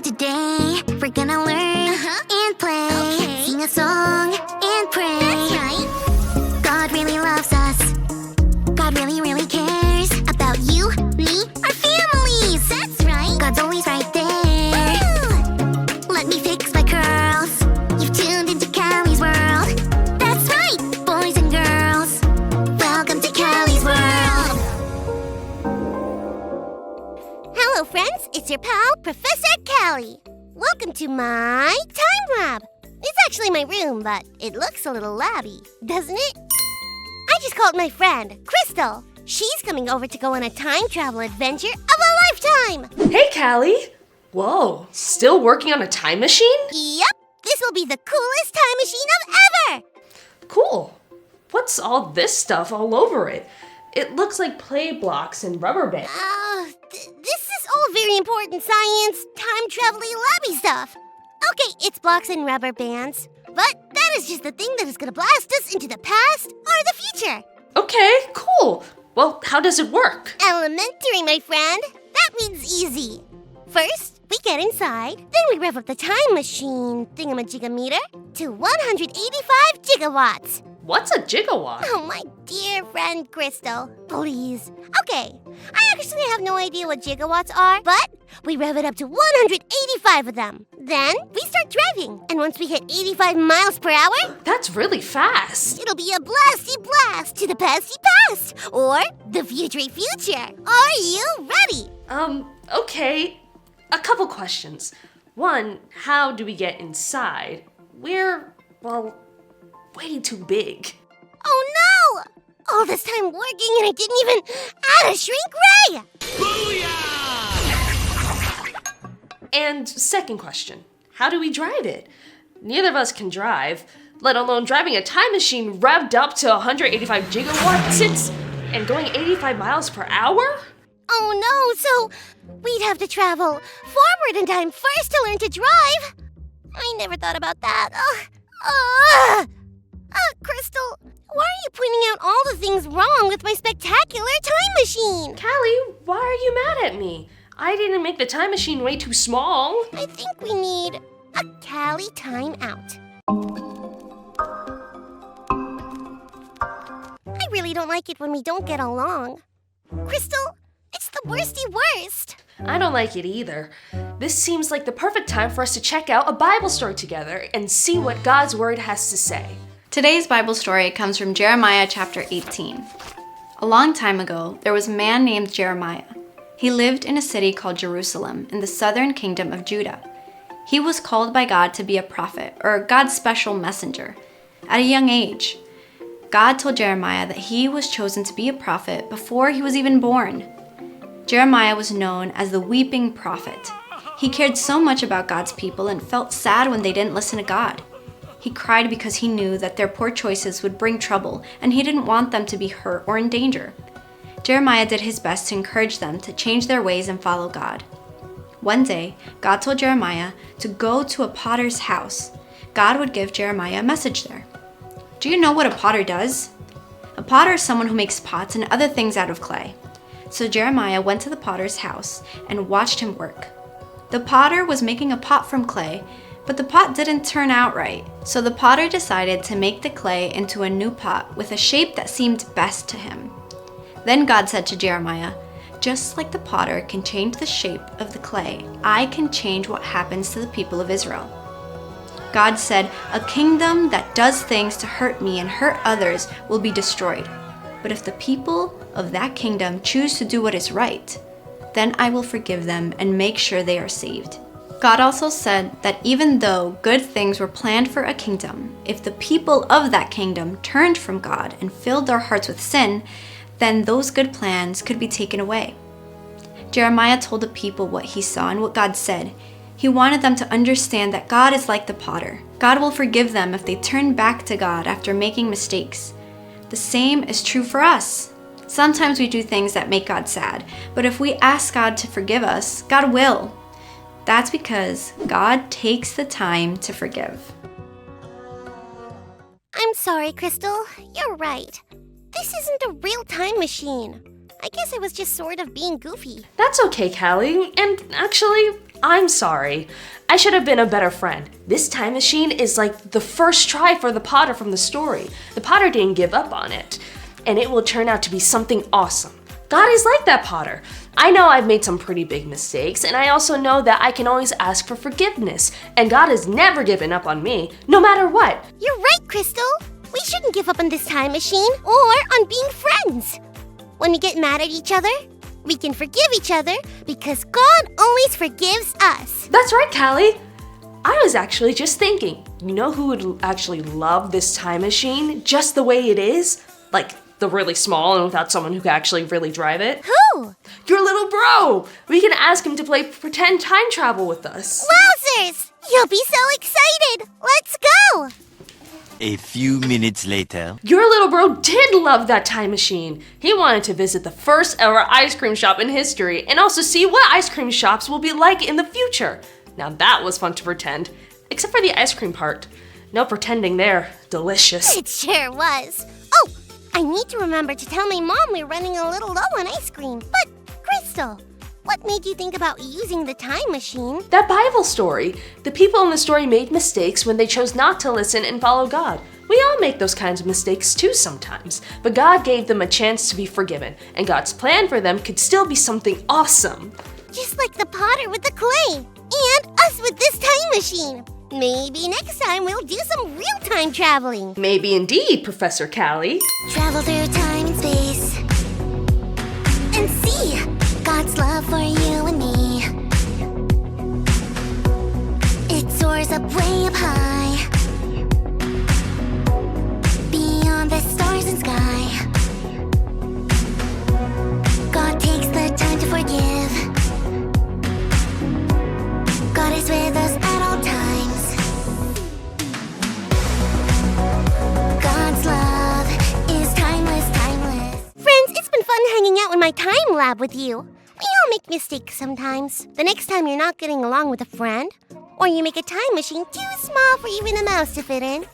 today. We're gonna learn and play. Okay. Sing a song and pray. That's right. God really loves us. God really, really cares about you, me, our families. That's right. God's always right there. Woo! Let me fix my curls. You've tuned into Callie's world. That's right, boys and girls. Welcome to Callie's world. Hello, friends. It's your pal, Professor Callie. Welcome to my time lab. It's actually my room, but it looks a little labby, doesn't it? I just called my friend, Crystal. She's coming over to go on a time travel adventure of a lifetime. Hey, Callie! Whoa, still working on a time machine? Yep, this will be the coolest time machine of ever. Cool. What's all this stuff all over it? It looks like play blocks and rubber bands. This is all very important science, time traveling labby stuff. Okay, it's blocks and rubber bands, but that is just the thing that is gonna blast us into the past or the future. Okay, cool. Well, how does it work? Elementary, my friend. That means easy. First, we get inside, then we rev up the time machine thingamajigameter to 185 gigawatts. What's a gigawatt? Oh, my dear friend Crystal, please. Okay, I actually have no idea what gigawatts are, but we rev it up to 185 of them. Then we start driving, and once we hit 85 miles per hour, That's really fast. it'll be a blasty blast to the pasty past, or the future future. Are you ready? Okay. A couple questions. One, how do we get inside? We're, well, way too big. Oh no! All this time working and I didn't even add a shrink ray! And second question, how do we drive it? Neither of us can drive, let alone driving a time machine revved up to 185 gigawatts and going 85 miles per hour? Oh no, so we'd have to travel forward in time first to learn to drive? I never thought about that. Crystal, why are you pointing out all the things wrong with my spectacular time machine? Callie, why are you mad at me? I didn't make the time machine way too small. I think we need a Callie timeout. I really don't like it when we don't get along. Crystal, it's the worsty worst. I don't like it either. This seems like the perfect time for us to check out a Bible story together and see what God's Word has to say. Today's Bible story comes from Jeremiah chapter 18. A long time ago, there was a man named Jeremiah. He lived in a city called Jerusalem in the southern kingdom of Judah. He was called by God to be a prophet, or God's special messenger, at a young age. God told Jeremiah that he was chosen to be a prophet before he was even born. Jeremiah was known as the weeping prophet. He cared so much about God's people and felt sad when they didn't listen to God. He cried because he knew that their poor choices would bring trouble, and he didn't want them to be hurt or in danger. Jeremiah did his best to encourage them to change their ways and follow God. One day, God told Jeremiah to go to a potter's house. God would give Jeremiah a message there. Do you know what a potter does? A potter is someone who makes pots and other things out of clay. So Jeremiah went to the potter's house and watched him work. The potter was making a pot from clay, but the pot didn't turn out right. So the potter decided to make the clay into a new pot with a shape that seemed best to him. Then God said to Jeremiah, "Just like the potter can change the shape of the clay, I can change what happens to the people of Israel." God said, "A kingdom that does things to hurt me and hurt others will be destroyed. But if the people of that kingdom choose to do what is right, then I will forgive them and make sure they are saved." God also said that even though good things were planned for a kingdom, if the people of that kingdom turned from God and filled their hearts with sin, then those good plans could be taken away. Jeremiah told the people what he saw and what God said. He wanted them to understand that God is like the potter. God will forgive them if they turn back to God after making mistakes. The same is true for us. Sometimes we do things that make God sad, but if we ask God to forgive us, God will. That's because God takes the time to forgive. I'm sorry, Crystal. You're right. This isn't a real time machine. I guess I was just sort of being goofy. That's okay, Callie. And actually, I'm sorry. I should have been a better friend. This time machine is like the first try for the Potter from the story. The Potter didn't give up on it. And it will turn out to be something awesome. God is like that Potter. I know I've made some pretty big mistakes, and I also know that I can always ask for forgiveness. And God has never given up on me, no matter what. You're right, Crystal. We shouldn't give up on this time machine or on being friends. When we get mad at each other, we can forgive each other because God always forgives us. That's right, Callie. I was actually just thinking, you know who would actually love this time machine just the way it is? Like the really small and without someone who could actually really drive it? Who? Your little bro! We can ask him to play pretend time travel with us. Wowzers! You'll be so excited! Let's go! A few minutes later. Your little bro did love that time machine. He wanted to visit the first ever ice cream shop in history and also see what ice cream shops will be like in the future. Now that was fun to pretend, except for the ice cream part. No pretending there. Delicious. It sure was. Oh, I need to remember to tell my mom we're running a little low on ice cream. But, Crystal, what made you think about using the time machine? That Bible story. The people in the story made mistakes when they chose not to listen and follow God. We all make those kinds of mistakes too sometimes, but God gave them a chance to be forgiven, and God's plan for them could still be something awesome. Just like the Potter with the clay, and us with this time machine. Maybe next time we'll do some real time traveling. Maybe indeed, Professor Callie. Travel through time and space and see God's love for you and me. It soars up way up high, beyond the stars and sky. God takes the time to forgive. God is with us at all times. God's love is timeless, timeless. Friends, it's been fun hanging out in my time lab with you. We all make mistakes sometimes. The next time you're not getting along with a friend, or you make a time machine too small for even a mouse to fit in,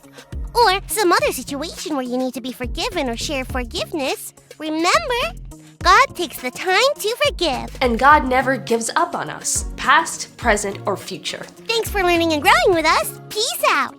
or some other situation where you need to be forgiven or share forgiveness, remember, God takes the time to forgive. And God never gives up on us, past, present, or future. Thanks for learning and growing with us. Peace out.